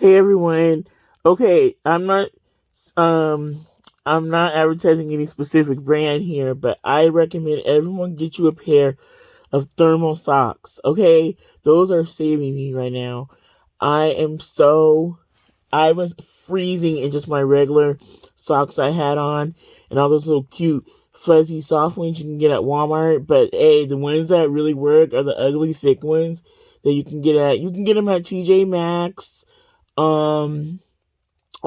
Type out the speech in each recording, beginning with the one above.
Hey everyone. Okay, um I'm not advertising any specific brand here, but I recommend everyone get you a pair of thermal socks. Okay? Those are saving me right now. I am so I was freezing in just my regular socks I had on and all those little cute fuzzy soft ones you can get at Walmart, but hey, the ones that really work are the ugly thick ones that you can get them at TJ Maxx. um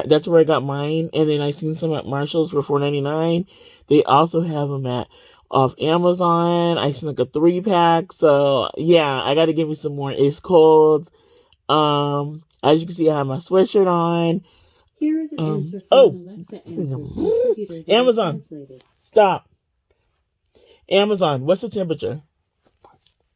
that's where I got mine, and then I seen some at Marshalls for $4.99. They also have them at off Amazon. I seen like a 3 pack. So yeah, I got to give me some more. It's cold. As you can see, I have my sweatshirt on. Here is an answer from an Alexa Answers contributor that I Amazon, translated. stop. Amazon, what's the temperature?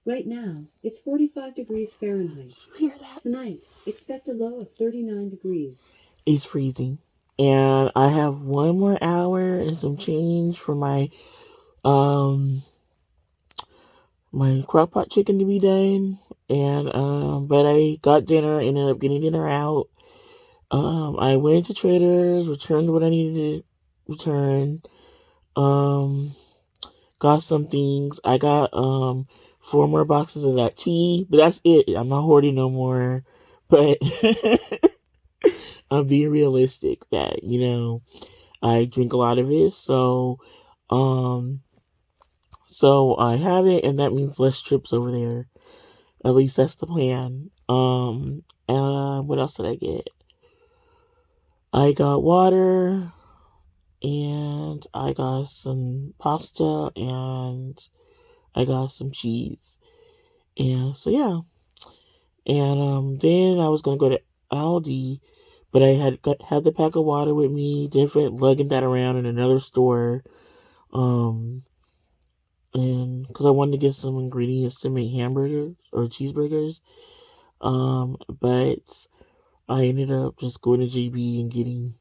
Right now, it's 45 degrees Fahrenheit. You hear that? Tonight, expect a low of 39 degrees. It's freezing, and I have 1 more hour and some change for um my crock pot chicken to be done. And but I got dinner, ended up getting dinner out. I went to Traders, returned what I needed to return. Um got some things. I got 4 more boxes of that tea, but that's it. I'm not hoarding no more. But I'm being realistic that, I drink a lot of it, um so I have it, and that means less trips over there. At least that's the plan. What else did I get? I got water, and I got some pasta, and I got some cheese. And so yeah. And then I was gonna go to Aldi, but I had the pack of water with me, different lugging that around in another store. Um and because I wanted to get some ingredients to make hamburgers or cheeseburgers. But I ended up just going to JB and getting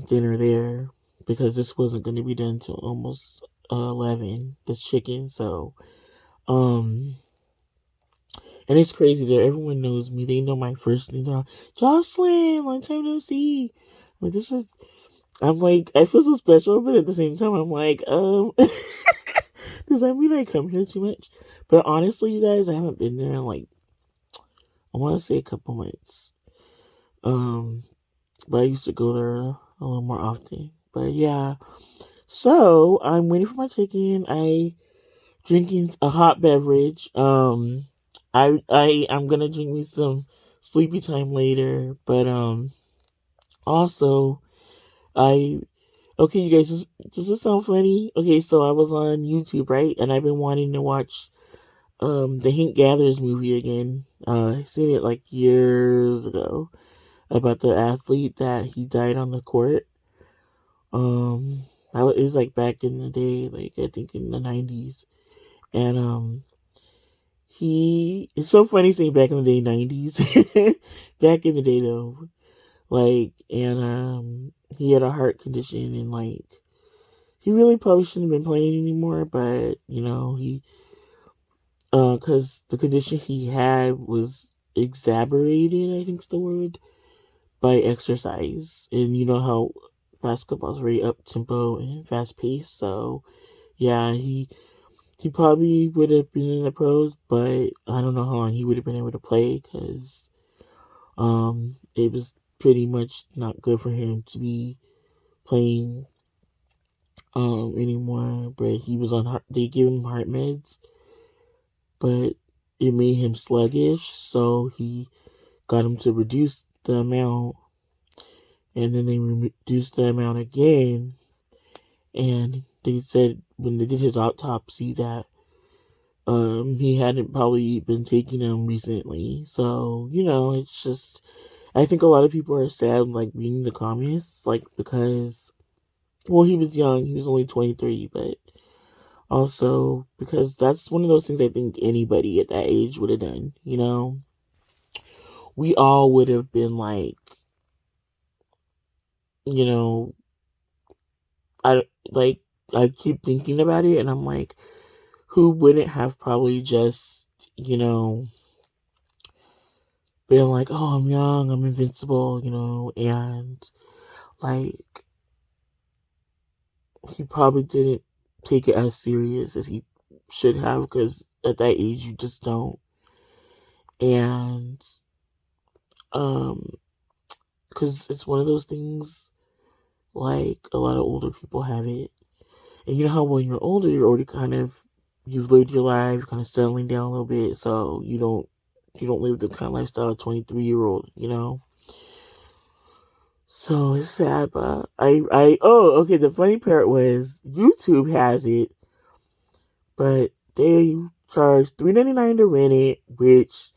dinner there because this wasn't going to be done till almost 11. This chicken, so um, and it's crazy that everyone knows me. They know my first name. They're like, Jocelyn, long time no see. Like this is. I'm like, I feel so special, but at the same time, I'm like, does that mean I come here too much? But honestly, you guys, I haven't been there in like, I want to say a couple months. Um, but I used to go there a little more often. But yeah, so I'm waiting for my chicken. I drinking a hot beverage. I'm gonna drink me some sleepy time later. But also I okay, you guys, does this sound funny? Okay, so I was on YouTube, right, and I've been wanting to watch the Hank Gathers movie again. I seen it like years ago about the athlete that he died on the court. Um, it was like back in the day, like I think in the 90s, and it's so funny saying back in the day 90s, back in the day though, like, and he had a heart condition, and like he really probably shouldn't have been playing anymore, but he because the condition he had was exacerbated, I think's the word, by exercise. And you know how basketball's very up tempo and fast paced, so yeah, he probably would have been in the pros, but I don't know how long he would have been able to play because it was pretty much not good for him to be playing anymore. But he was on they gave him heart meds, but it made him sluggish, so he got him to reduce the amount, and then they reduced the amount again, and they said when they did his autopsy that he hadn't probably been taking them recently. So it's just, I think a lot of people are sad, like reading the comments, like because well, he was young, he was only 23, but also because that's one of those things I think anybody at that age would have done. We all would have been like, you know, I like I keep thinking about it, and I'm like, who wouldn't have probably just being like, oh, I'm young, I'm invincible, and like he probably didn't take it as serious as he should have because at that age you just don't. And um, because it's one of those things like a lot of older people have it. And you know how when you're older, you're already you've lived your life, you're kind of settling down a little bit, so you don't live the kind of lifestyle of 23-year-old. So it's sad, but oh, okay, the funny part was YouTube has it, but they charge $3.99 to rent it, which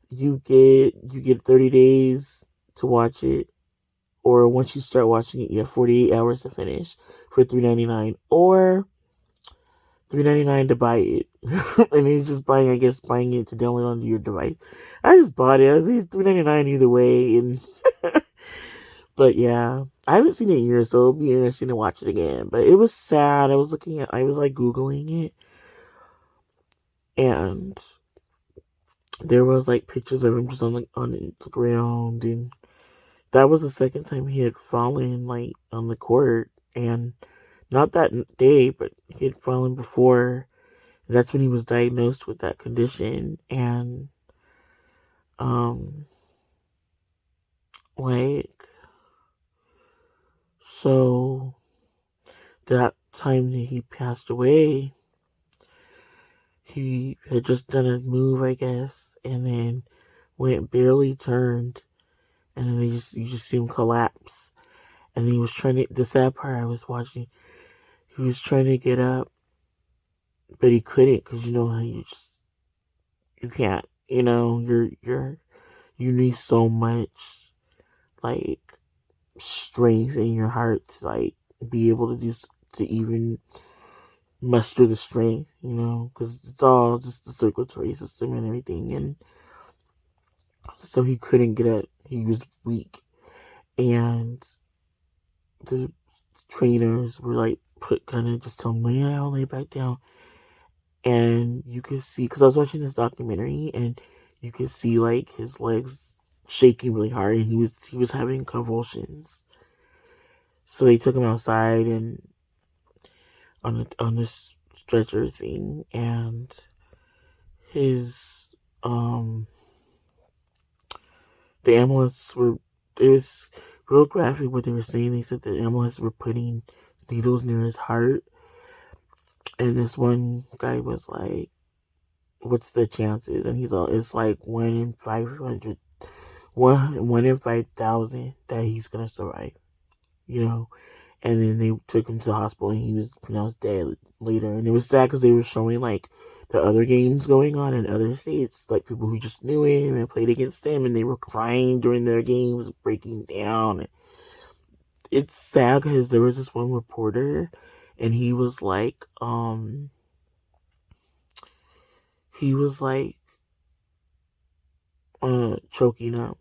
you get 30 days to watch it, or once you start watching it, you have 48 hours to finish for $3.99, or $3.99 to buy it. And he's just buying it to download onto your device. I just bought it. I was like, $3.99 either way, and but yeah, I haven't seen it in years, so it'll be interesting to watch it again. But it was sad. I was like Googling it, and there was like pictures of him just on the ground, and that was the second time he had fallen like on the court, and not that day, but he had fallen before. That's when he was diagnosed with that condition, and um, like so that time that he passed away, he had just done a move, I guess, and then went barely turned, and then you just see him collapse. And then he was trying to. The sad part I was watching, he was trying to get up, but he couldn't because you know how you can't. You need so much like strength in your heart to like be able to to even muster the strength, because it's all just the circulatory system and everything, and so he couldn't get up. He was weak, and the trainers were like put kind of just tell him lay back down, and you could see because I was watching this documentary, and you could see like his legs shaking really hard, and he was having convulsions. So they took him outside and on this stretcher thing, and his the ambulance were it was real graphic what they were saying. They said the ambulance were putting needles near his heart, and this one guy was like, "What's the chances?" And he's all, "It's like 1 in 500, one in 5,000 that he's gonna survive." You know, and then they took him to the hospital, and he was pronounced dead later. And it was sad because they were showing like the other games going on in other states, like people who just knew him and played against him, and they were crying during their games, breaking down. It's sad because there was this one reporter, and he was like choking up,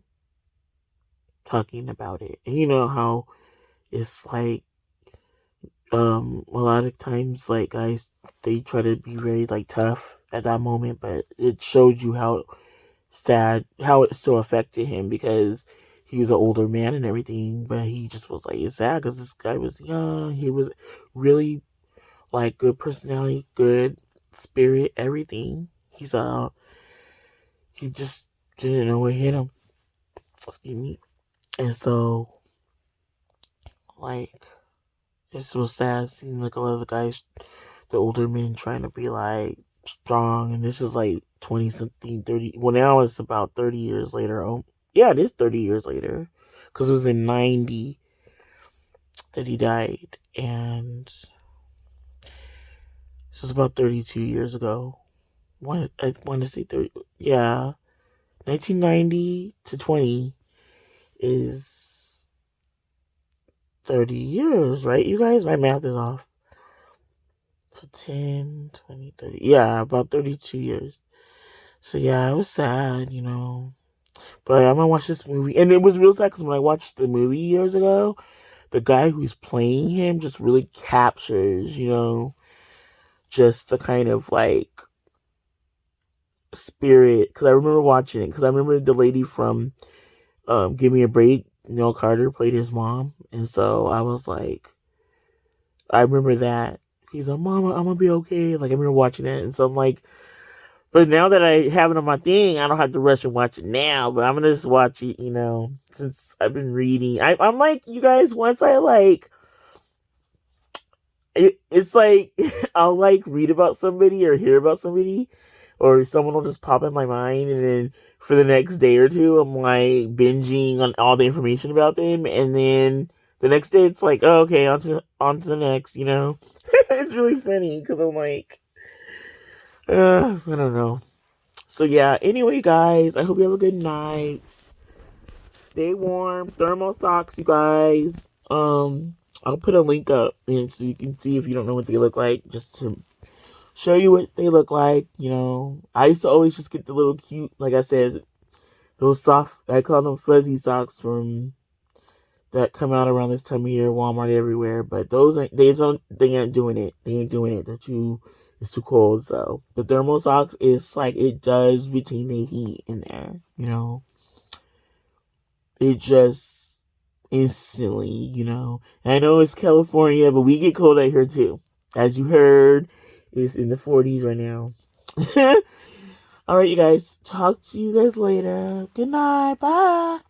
talking about it. And you know how it's like a lot of times like guys, they try to be very like tough at that moment, but it showed you how sad, how it still affected him because he was an older man and everything, but he just was like, it's sad because this guy was young. He was really like good personality, good spirit, everything. He just didn't know what hit him. Excuse me. And so like this was sad seeing like a lot of the guys, the older men, trying to be like strong, and this is like 20 something, 30. Well, now it's about 30 years later. Oh, yeah, it is 30 years later because it was in 90 that he died, and this is about 32 years ago. I want to say 30. Yeah, 1990 to 20 is 30 years, right? You guys, my math is off. So 10, 20, 30. Yeah, about 32 years. So yeah, it was sad, But I'm gonna watch this movie, and it was real sad because when I watched the movie years ago, the guy who's playing him just really captures, just the kind of like spirit, because I remember watching it, because I remember the lady from Give Me a Break, Neil Carter, played his mom, and so I was like, I remember that. He's like, Mama, I'm gonna be okay. Like, I remember watching it, and so I'm like, but now that I have it on my thing, I don't have to rush and watch it now. But I'm gonna just watch it, since I've been reading. I'm like, you guys, once I like, it's like, I'll like read about somebody or hear about somebody, or someone will just pop in my mind, and then for the next day or two, I'm like binging on all the information about them, and then the next day it's like, oh, okay, on to the next. It's really funny because I'm like, I don't know. So yeah. Anyway, guys, I hope you have a good night. Stay warm. Thermal socks, you guys. I'll put a link up and so you can see if you don't know what they look like, just to show you what they look like. I used to always just get the little cute, like I said, those soft, I call them fuzzy socks from that come out around this time of year, Walmart everywhere. But those they ain't doing it. They ain't doing it. It's too cold. So the thermal socks is like, it does retain the heat in there. It just instantly. And I know it's California, but we get cold out here too. As you heard, it's in the 40s right now. All right, you guys. Talk to you guys later. Good night. Bye.